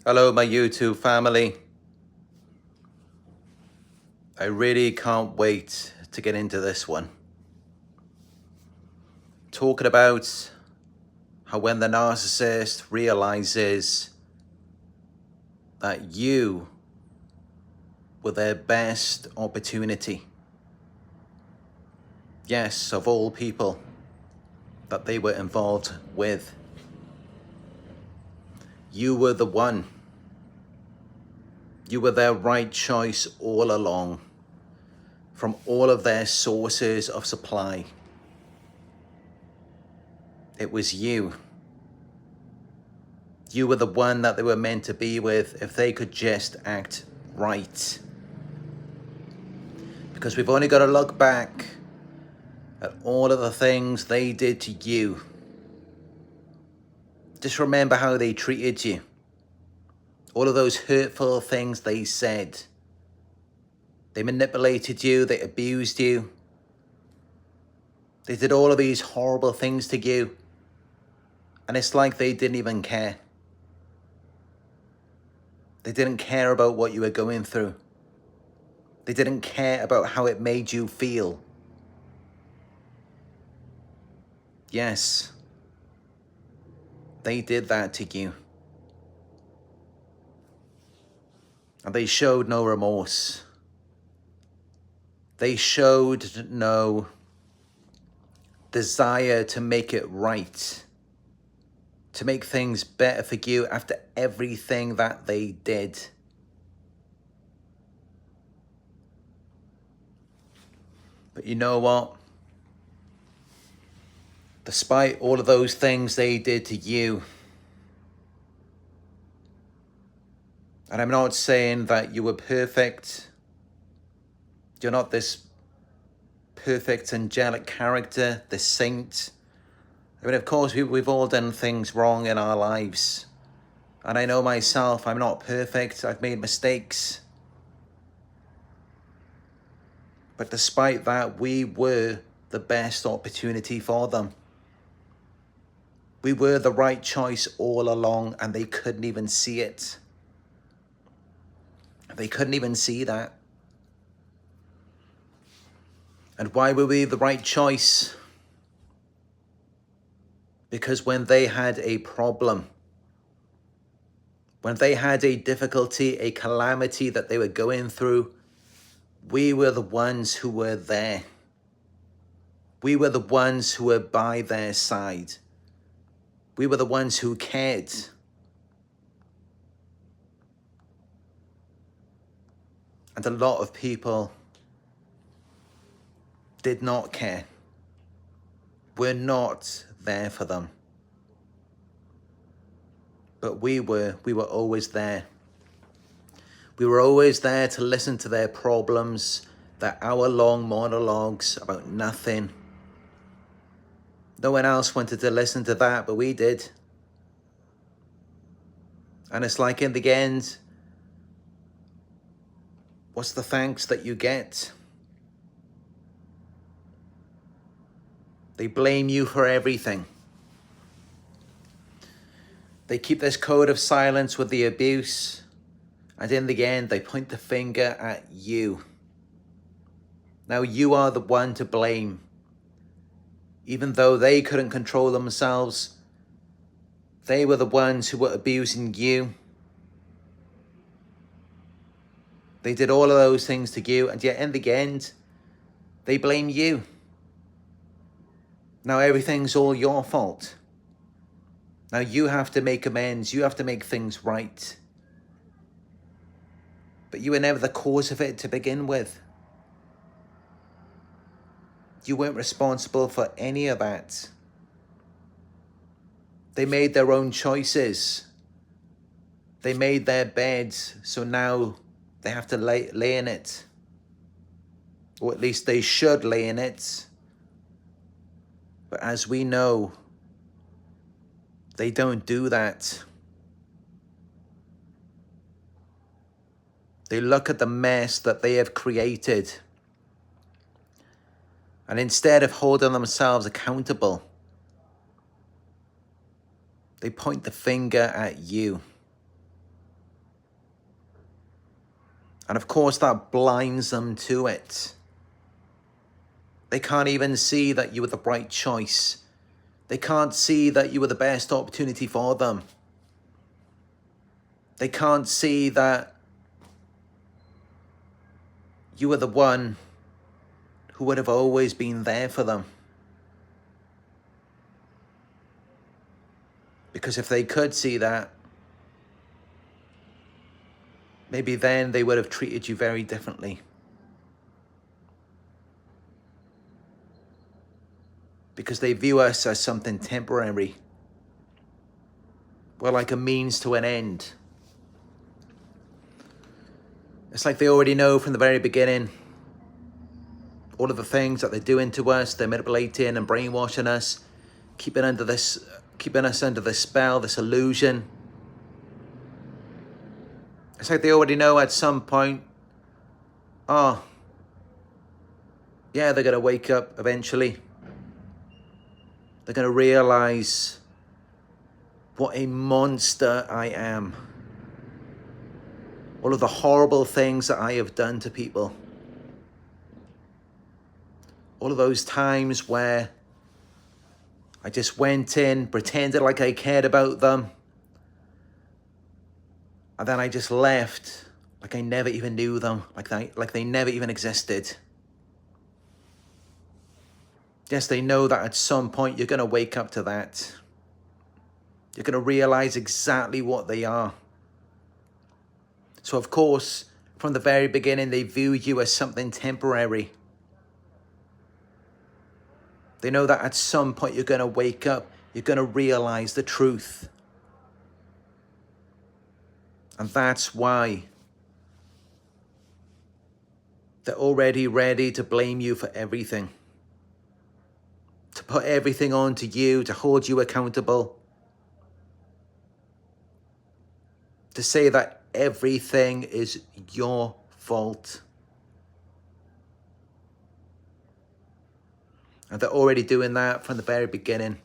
Hello, my YouTube family. I really can't wait to get into this one. Talking about how when the narcissist realizes that you were their best opportunity. Yes, of all people that they were involved with. You were the one. You were their right choice all along, from all of their sources of supply. It was you. You were the one that they were meant to be with if they could just act right. Because we've only got to look back at all of the things they did to you. Just remember how they treated you. All of those hurtful things they said. They manipulated you, they abused you. They did all of these horrible things to you. And it's like they didn't even care. They didn't care about what you were going through. They didn't care about how it made you feel. Yes, they did that to you. And they showed no remorse. They showed no desire to make it right, to make things better for you after everything that they did. But you know what? Despite all of those things they did to you, and I'm not saying that you were perfect. You're not this perfect angelic character, this saint. I mean, of course, we've all done things wrong in our lives. And I know myself, I'm not perfect. I've made mistakes. But despite that, we were the best opportunity for them. We were the right choice all along, and they couldn't even see it. They couldn't even see that. And why were we the right choice? Because when they had a problem, when they had a difficulty, a calamity that they were going through, we were the ones who were there. We were the ones who were by their side. We were the ones who cared. And a lot of people did not care. We're not there for them. But we were always there. We were always there to listen to their problems, their hour-long monologues about nothing. No one else wanted to listen to that, but we did. And it's like in the end, what's the thanks that you get? They blame you for everything. They keep this code of silence with the abuse. And in the end, they point the finger at you. Now you are the one to blame. Even though they couldn't control themselves, they were the ones who were abusing you. They did all of those things to you, and yet in the end, they blame you. Now everything's all your fault. Now you have to make amends. You have to make things right. But you were never the cause of it to begin with. You weren't responsible for any of that. They made their own choices. They made their beds, so now they have to lay in it. Or at least they should lay in it. But as we know, they don't do that. They look at the mess that they have created. And instead of holding themselves accountable, they point the finger at you. And of course, that blinds them to it. They can't even see that you were the right choice. They can't see that you were the best opportunity for them. They can't see that you were the one who would have always been there for them. Because if they could see that, maybe then they would have treated you very differently. Because they view us as something temporary. We're like a means to an end. It's like they already know from the very beginning all of the things that they're doing to us. They're manipulating and brainwashing us, keeping us under this spell, this illusion. It's like they already know at some point, oh, yeah, they're going to wake up eventually. They're going to realize what a monster I am. All of the horrible things that I have done to people. All of those times where I just went in, pretended like I cared about them, and then I just left like I never even knew them, like they never even existed. Yes, they know that at some point you're going to wake up to that. You're going to realize exactly what they are. So of course, from the very beginning, they view you as something temporary. They know that at some point you're going to wake up, you're going to realize the truth. And that's why they're already ready to blame you for everything. To put everything onto you, to hold you accountable. To say that everything is your fault. And they're already doing that from the very beginning.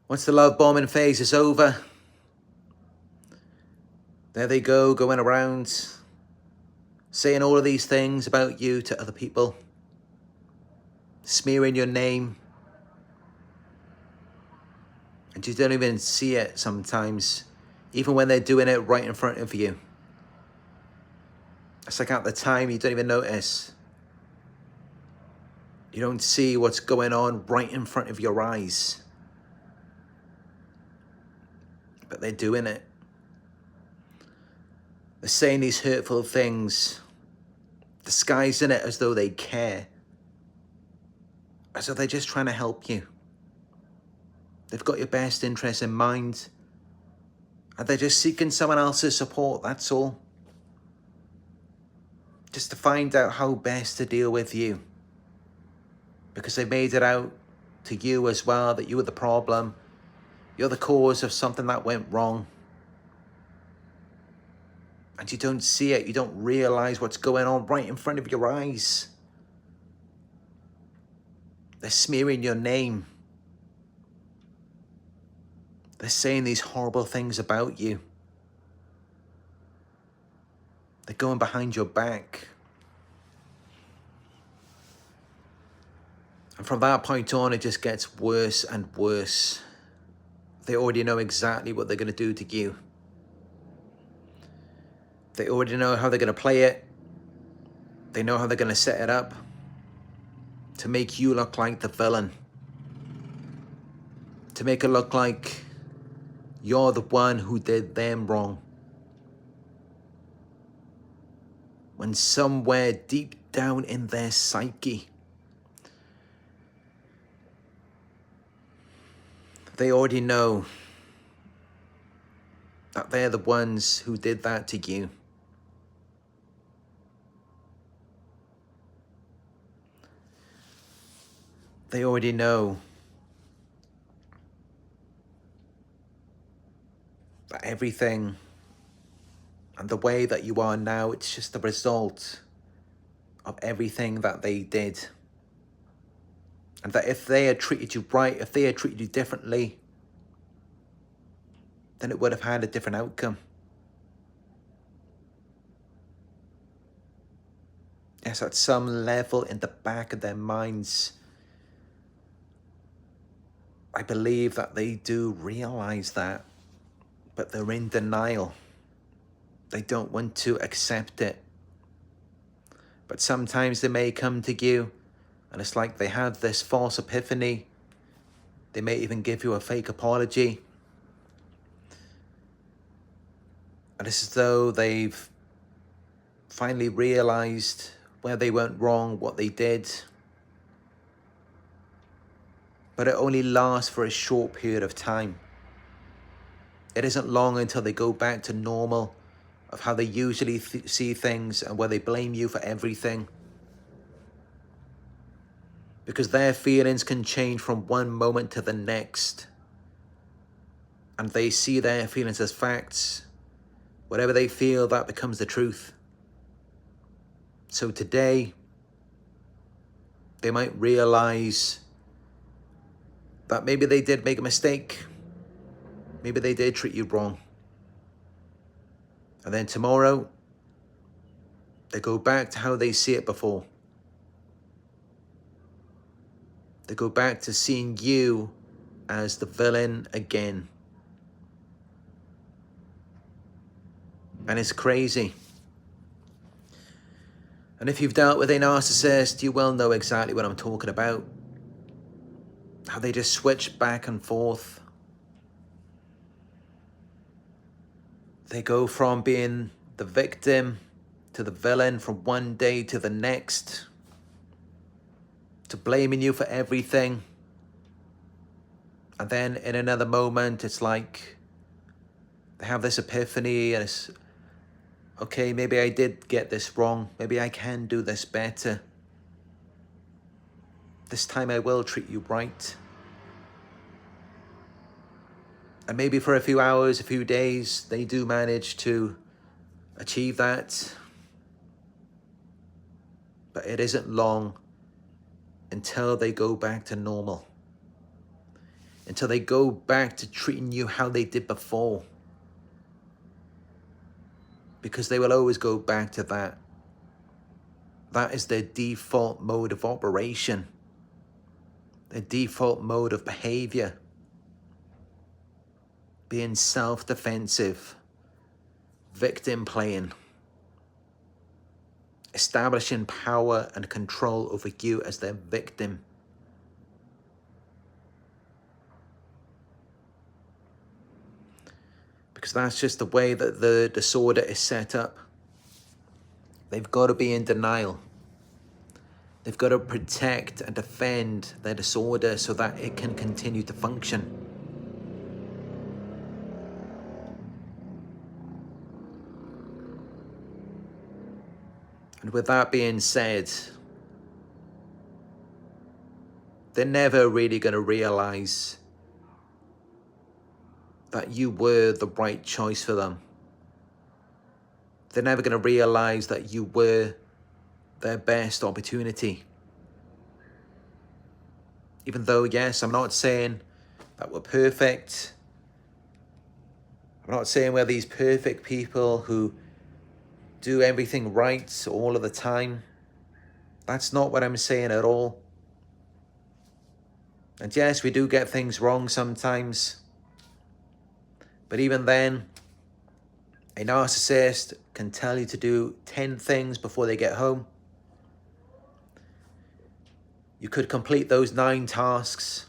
Once the love bombing phase is over, there they go, going around, saying all of these things about you to other people, smearing your name, and you don't even see it sometimes, even when they're doing it right in front of you. It's like at the time you don't even notice. You don't see what's going on right in front of your eyes. But they're doing it. They're saying these hurtful things, disguising it as though they care, as though they're just trying to help you. They've got your best interests in mind, and they're just seeking someone else's support, that's all. Just to find out how best to deal with you. Because they made it out to you as well that you were the problem. You're the cause of something that went wrong. And you don't see it, you don't realize what's going on right in front of your eyes. They're smearing your name. They're saying these horrible things about you. They're going behind your back. And from that point on, it just gets worse and worse. They already know exactly what they're going to do to you. They already know how they're going to play it. They know how they're going to set it up to make you look like the villain. To make it look like you're the one who did them wrong. When somewhere deep down in their psyche, they already know that they're the ones who did that to you. They already know that everything and the way that you are now, it's just the result of everything that they did. And that if they had treated you right, if they had treated you differently, then it would have had a different outcome. Yes, at some level in the back of their minds, I believe that they do realize that, but they're in denial. They don't want to accept it. But sometimes they may come to you and it's like they have this false epiphany. They may even give you a fake apology. And it's as though they've finally realized where they went wrong, what they did. But it only lasts for a short period of time. It isn't long until they go back to normal of how they usually see things and where they blame you for everything. Because their feelings can change from one moment to the next. And they see their feelings as facts. Whatever they feel, that becomes the truth. So today, they might realize that maybe they did make a mistake. Maybe they did treat you wrong. And then tomorrow, they go back to how they see it before. They go back to seeing you as the villain again. And it's crazy. And if you've dealt with a narcissist, you will know exactly what I'm talking about. How they just switch back and forth. They go from being the victim to the villain from one day to the next, to blaming you for everything. And then in another moment, it's like they have this epiphany and it's, okay, maybe I did get this wrong. Maybe I can do this better. This time I will treat you right. And maybe for a few hours, a few days, they do manage to achieve that. But it isn't long until they go back to normal. Until they go back to treating you how they did before. Because they will always go back to that. That is their default mode of operation. Their default mode of behavior. Being self-defensive. Victim playing. Establishing power and control over you as their victim. Because that's just the way that the disorder is set up. They've got to be in denial. They've got to protect and defend their disorder so that it can continue to function. And with that being said, they're never really going to realize that you were the right choice for them. They're never going to realize that you were their best opportunity. Even though, yes, I'm not saying that we're perfect. I'm not saying we're these perfect people who do everything right all of the time. That's not what I'm saying at all. And yes, we do get things wrong sometimes. But even then, a narcissist can tell you to do 10 things before they get home. You could complete those 9 tasks.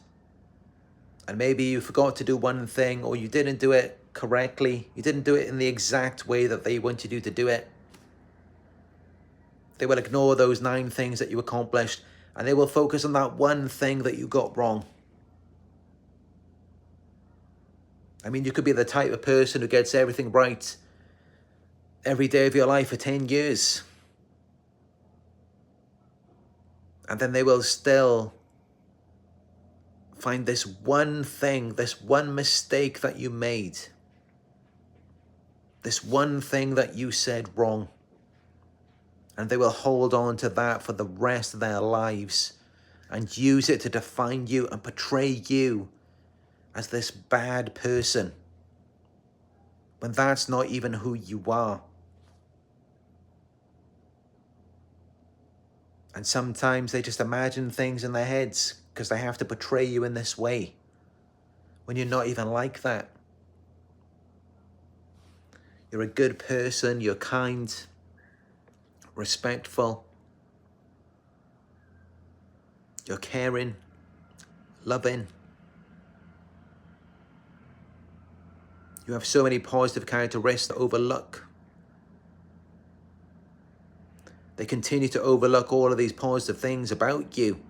And maybe you forgot to do one thing, or you didn't do it correctly. You didn't do it in the exact way that they wanted you to do it. They will ignore those 9 things that you accomplished, and they will focus on that one thing that you got wrong. I mean, you could be the type of person who gets everything right every day of your life for 10 years. And then they will still find this one thing, this one mistake that you made. This one thing that you said wrong. And they will hold on to that for the rest of their lives and use it to define you and portray you as this bad person, when that's not even who you are. And sometimes they just imagine things in their heads because they have to portray you in this way when you're not even like that. You're a good person, you're kind, respectful, you're caring, loving. You have so many positive characteristics to overlook. They continue to overlook all of these positive things about you.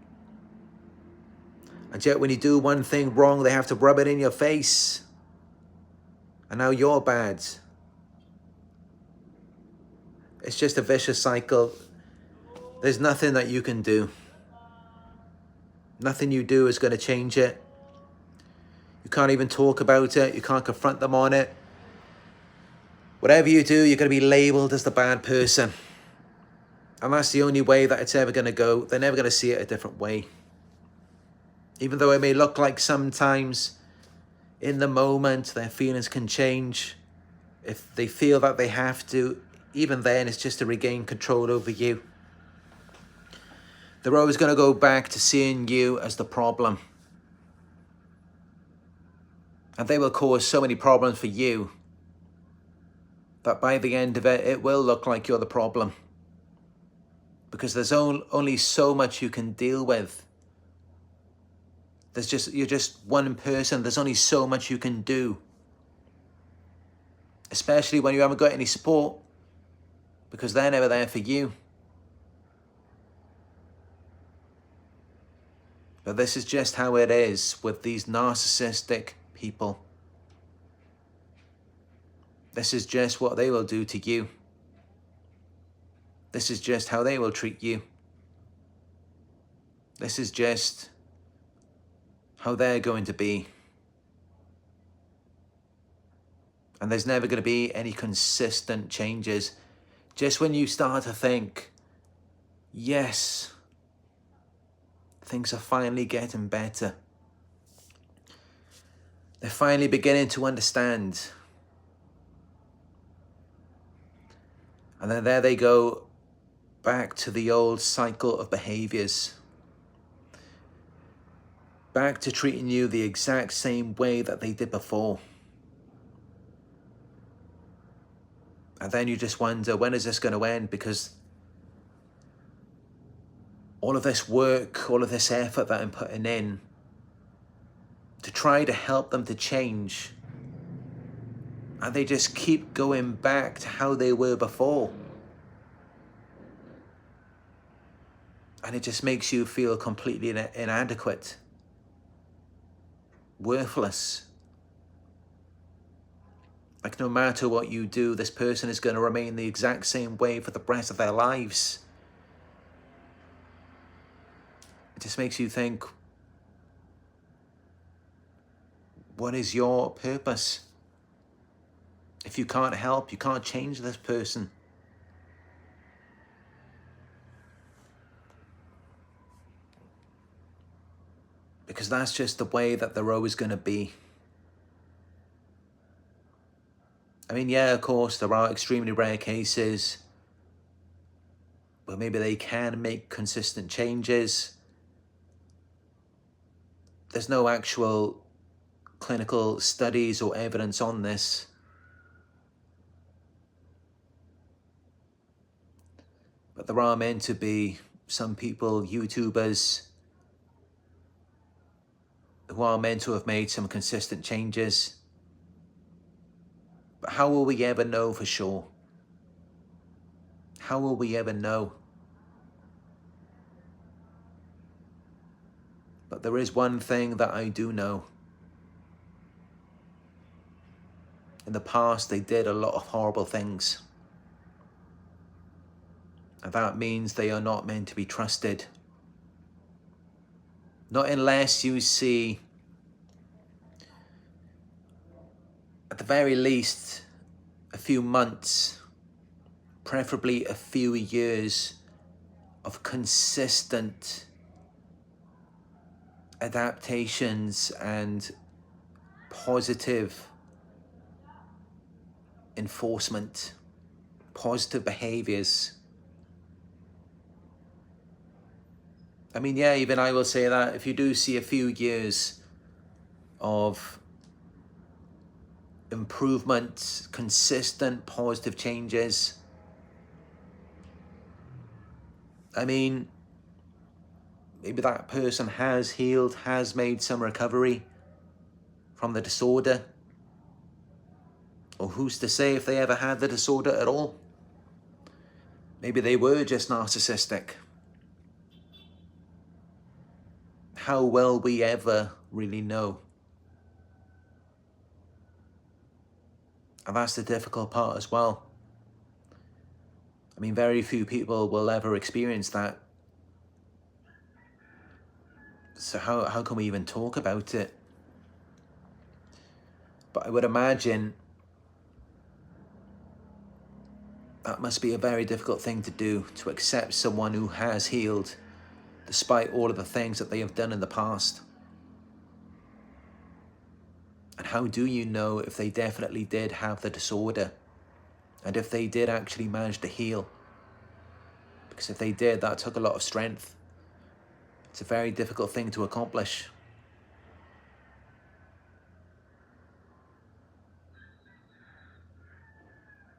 And yet when you do one thing wrong, they have to rub it in your face. And now you're bad. It's just a vicious cycle. There's nothing that you can do. Nothing you do is going to change it. You can't even talk about it. You can't confront them on it. Whatever you do, you're going to be labeled as the bad person. And that's the only way that it's ever going to go. They're never going to see it a different way. Even though it may look like sometimes in the moment their feelings can change. If they feel that they have to, even then it's just to regain control over you. They're always going to go back to seeing you as the problem. And they will cause so many problems for you that by the end of it, it will look like you're the problem. Because there's only so much you can deal with. You're just one person. There's only so much you can do. Especially when you haven't got any support. Because they're never there for you. But this is just how it is with these narcissistic people. This is just what they will do to you. This is just how they will treat you. This is just how they're going to be. And there's never going to be any consistent changes. Just when you start to think, yes, things are finally getting better. They're finally beginning to understand. And then there they go back to the old cycle of behaviors. Back to treating you the exact same way that they did before. And then you just wonder, when is this going to end? Because all of this work, all of this effort that I'm putting in to try to help them to change, and they just keep going back to how they were before. And it just makes you feel completely inadequate, worthless. Like no matter what you do, this person is going to remain the exact same way for the rest of their lives. It just makes you think, what is your purpose? If you can't help, you can't change this person. Because that's just the way that they're always going to be. I mean, yeah, of course, there are extremely rare cases where maybe they can make consistent changes. There's no actual clinical studies or evidence on this. But there are meant to be some people, YouTubers, who are meant to have made some consistent changes. But how will we ever know for sure? How will we ever know? But there is one thing that I do know. In the past, they did a lot of horrible things. And that means they are not meant to be trusted. Not unless you see, at the very least, a few months, preferably a few years of consistent adaptations and positive enforcement, positive behaviors. I mean, yeah, even I will say that if you do see a few years of improvement, consistent positive changes, I mean, maybe that person has healed, has made some recovery from the disorder. Or who's to say if they ever had the disorder at all? Maybe they were just narcissistic. How will we ever really know? And that's the difficult part as well. I mean, very few people will ever experience that. So how can we even talk about it? But I would imagine that must be a very difficult thing to do, to accept someone who has healed despite all of the things that they have done in the past. And how do you know if they definitely did have the disorder and if they did actually manage to heal? Because if they did, that took a lot of strength. It's a very difficult thing to accomplish.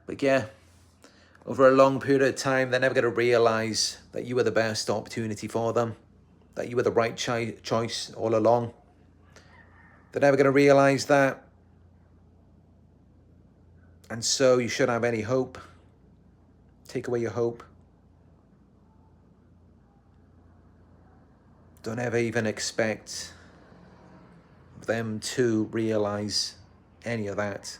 But yeah, over a long period of time, they're never going to realize that you were the best opportunity for them, that you were the right choice all along. They're never going to realize that. And so you shouldn't have any hope. Take away your hope. Don't ever even expect them to realize any of that.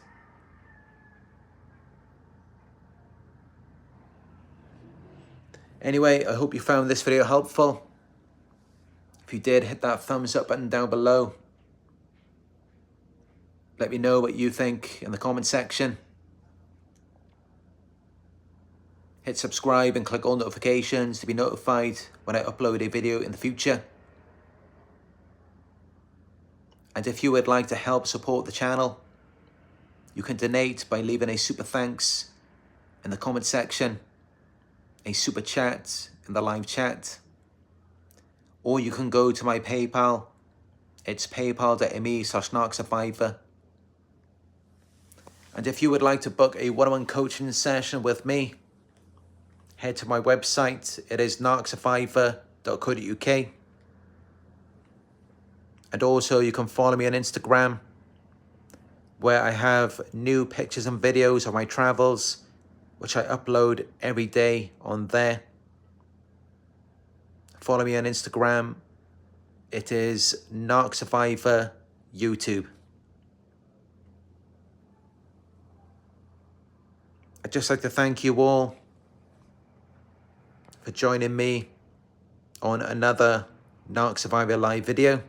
Anyway, I hope you found this video helpful. If you did, hit that thumbs up button down below. Let me know what you think in the comment section. Hit subscribe and click all notifications to be notified when I upload a video in the future. And if you would like to help support the channel, you can donate by leaving a super thanks in the comment section, a super chat in the live chat, or you can go to my PayPal. It's paypal.me/Narc Survivor. And if you would like to book a one-on-one coaching session with me, head to my website. It is narcsurvivor.co.uk. And also you can follow me on Instagram, where I have new pictures and videos of my travels, which I upload every day on there. Follow me on Instagram. It is Narc Survivor YouTube. I'd just like to thank you all for joining me on another Narc Survivor live video.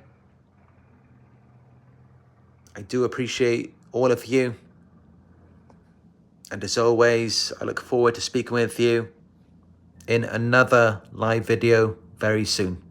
I do appreciate all of you. And as always, I look forward to speaking with you in another live video very soon.